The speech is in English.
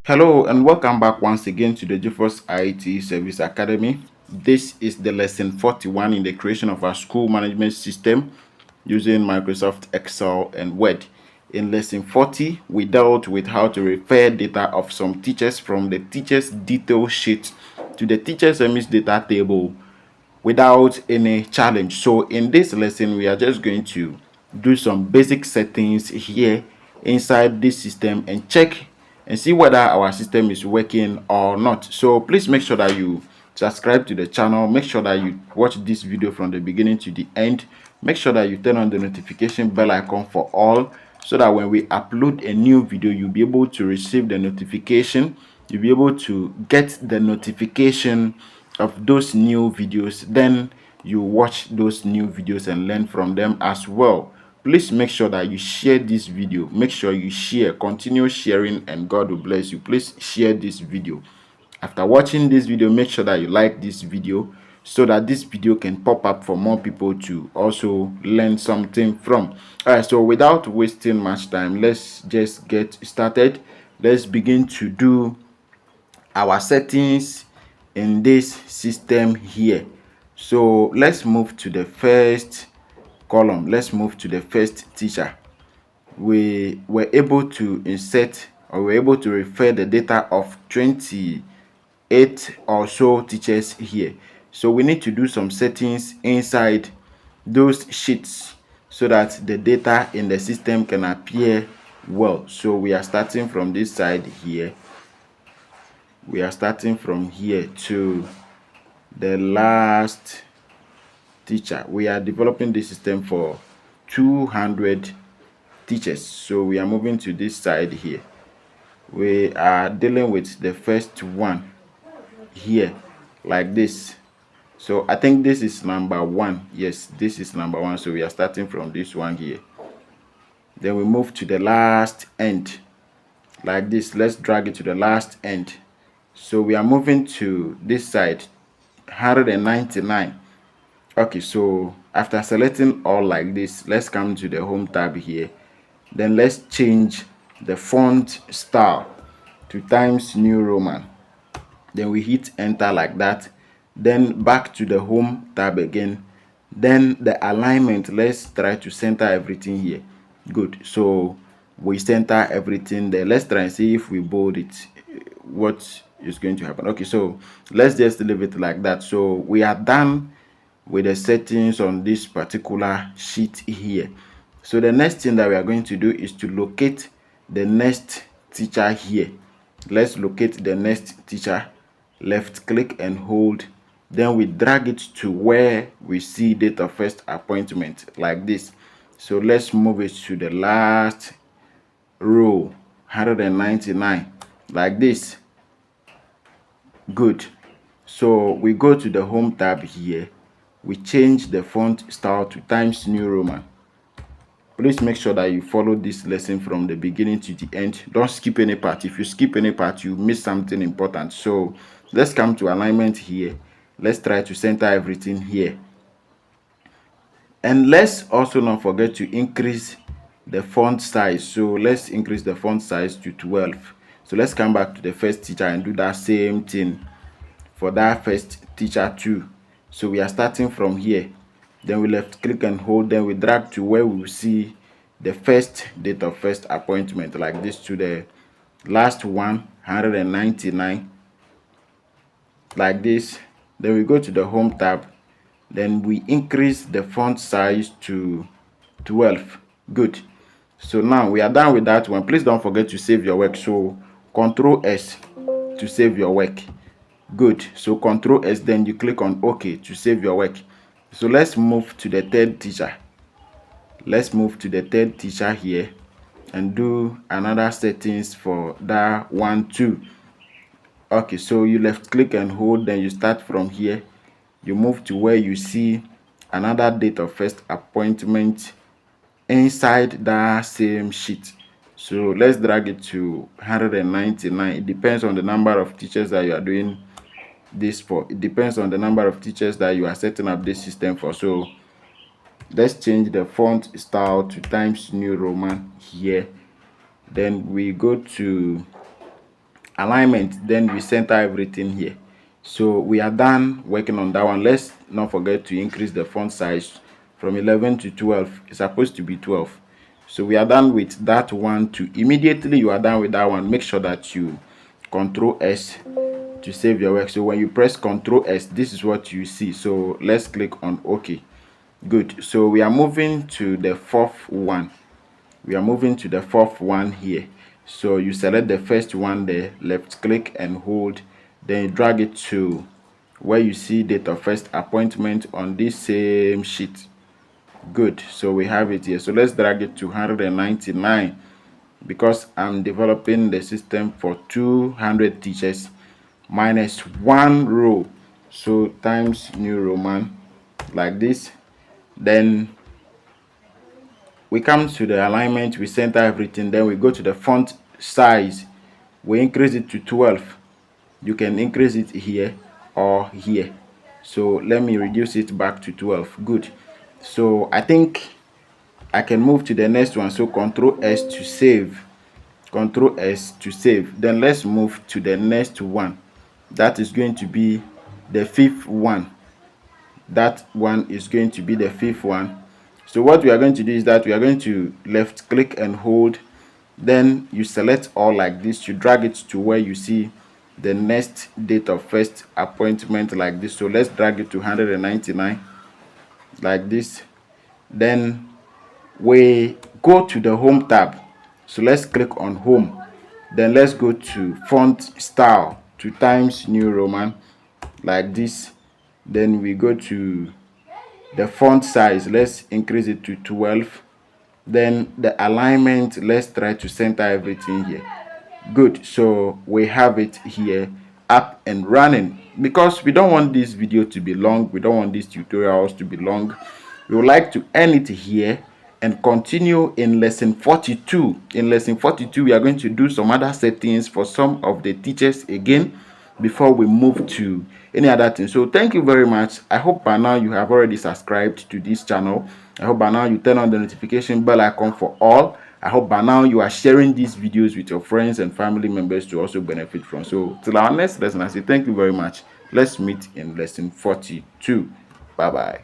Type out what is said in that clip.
Hello and welcome back once again to the GeForce IT Service Academy. This is the lesson 41 in the creation of our school management system using Microsoft Excel and Word. In lesson 40, we dealt with how to refer data of some teachers from the teachers detail sheet to the teachers Emis data table without any challenge. So in this lesson, we are just going to do some basic settings here inside this system and check and see whether our system is working or not. So please make sure that you subscribe to the channel. Make sure that you watch this video from the beginning to the end. Make sure that you turn on the notification bell icon for all, so that when we upload a new video, you'll be able to receive the notification. You'll be able to get the notification of those new videos. Then you watch those new videos and learn from them as well. Please make sure that you share this video. Make sure you share, continue sharing, and God will bless you. Please share this video. After watching this video, make sure that you like this video so that this video can pop up for more people to also learn something from. All right, so without wasting much time, let's just get started. Let's begin to do our settings in this system here. So let's move to the first column. Let's move to the first teacher. We were able to insert, or we're able to refer the data of 28 or so teachers here. So we need to do some settings inside those sheets so that the data in the system can appear well. So we are starting from this side here. We are starting from here to the last teacher. We are developing this system for 200 teachers. So we are moving to this side here. We are dealing with the first one here like this. So I think this is number one. Yes, this is number one. So we are starting from this one here. Then we move to the last end like this. Let's drag it to the last end. So we are moving to this side, 199. Okay, so after selecting all like this, let's come to the home tab here. Then let's change the font style to Times New Roman. Then we hit enter like that. Then back to the home tab again. Then the alignment, let's try to center everything here. Good. So we center everything there. Let's try and see if we bold it, what is going to happen. Okay, so let's just leave it like that. So we are done with the settings on this particular sheet here. So the next thing that we are going to do is to locate the next teacher here. Let's locate the next teacher. Left click and hold. Then we drag it to where we see date of first appointment like this. So let's move it to the last row, 199 like this. Good. So we go to the home tab here. We change the font style to Times New Roman. Please make sure that you follow this lesson from the beginning to the end. Don't skip any part. If you skip any part, you miss something important. So let's come to alignment here. Let's try to center everything here. And let's also not forget to increase the font size. So let's increase the font size to 12. So let's come back to the first teacher and do that same thing for that first teacher too. So we are starting from here. Then we left click and hold. Then we drag to where we will see the first date of first appointment like this to the last one, 199 like this. Then we go to the home tab. Then we increase the font size to 12. Good. So now we are done with that one. Please don't forget to save your work. So Control S to save your work. Good. So Control S, then you click on OK to save your work. So let's move to the third teacher. Let's move to the third teacher here and do another settings for that one too. Okay, so you left click and hold, then you start from here. You move to where you see another date of first appointment inside that same sheet. So let's drag it to 199. It depends on the number of teachers that you are doing this for. It depends on the number of teachers that you are setting up this system for. So let's change the font style to Times New Roman here. Then we go to alignment, then we center everything here. So we are done working on that one. Let's not forget to increase the font size from 11 to 12. It's supposed to be 12. So we are done with that one too. Immediately you are done with that one, make sure that you Control S to save your work. So when you press Control S, this is what you see. So let's click on OK. Good. So we are moving to the fourth one. We are moving to the fourth one here. So you select the first one there, left click and hold, then you drag it to where you see date of first appointment on this same sheet. Good. So we have it here. So let's drag it to 199 because I'm developing the system for 200 teachers minus one row. So times New Roman like this. Then we come to the alignment, we center everything, then we go to the font size, we increase it to 12. You can increase it here or here. So let me reduce it back to 12. Good. So I think I can move to the next one. So Control S to save. Control S to save. Then let's move to the next one. That is going to be the fifth one. That one is going to be the fifth one. So what we are going to do is that we are going to left click and hold, then you select all like this, you drag it to where you see the next date of first appointment like this. So let's drag it to 199 like this. Then we go to the home tab. So let's click on home, then let's go to font style to Times New Roman like this. Then we go to the font size, let's increase it to 12. Then the alignment, let's try to center everything here. Good. So we have it here up and running. Because we don't want this video to be long, we don't want these tutorials to be long, we would like to end it here and continue in lesson 42. In lesson 42 we are going to do some other settings for some of the teachers again before we move to any other thing. So thank you very much. I hope by now you have already subscribed to this channel. I hope by now you turn on the notification bell icon for all. I hope by now you are sharing these videos with your friends and family members to also benefit from. So till our next lesson, I say thank you very much. Let's meet in lesson 42. Bye bye.